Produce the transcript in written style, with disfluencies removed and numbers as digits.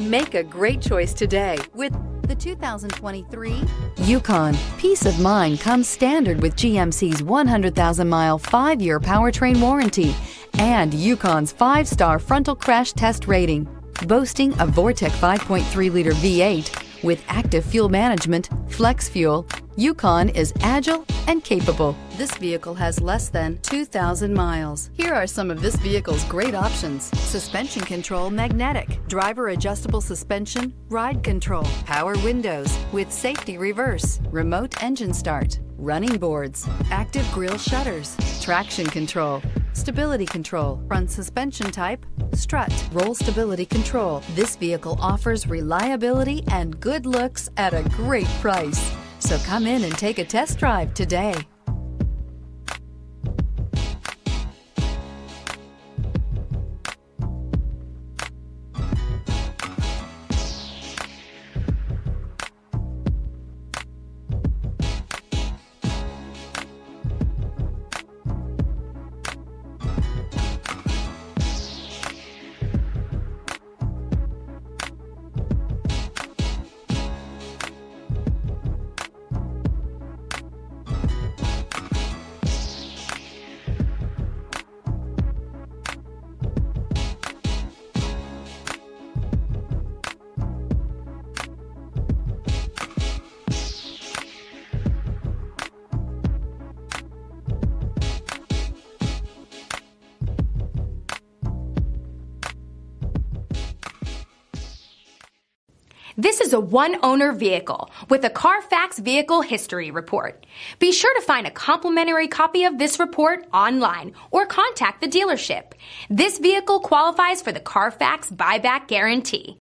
Make a great choice today with the 2023 Yukon. Peace of mind comes standard with GMC's 100,000-mile, 5-year powertrain warranty and Yukon's 5-star frontal crash test rating. Boasting a Vortec 5.3-liter V8 with active fuel management, flex fuel, Yukon is agile and capable. This vehicle has less than 2,000 miles. Here are some of this vehicle's great options: suspension control magnetic, driver adjustable suspension, ride control, power windows with safety reverse, remote engine start, running boards, active grille shutters, traction control, stability control, front suspension type, strut, roll stability control. This vehicle offers reliability and good looks at a great price. So come in and take a test drive today. This is a one-owner vehicle with a Carfax Vehicle History Report. Be sure to find a complimentary copy of this report online or contact the dealership. This vehicle qualifies for the Carfax Buyback Guarantee.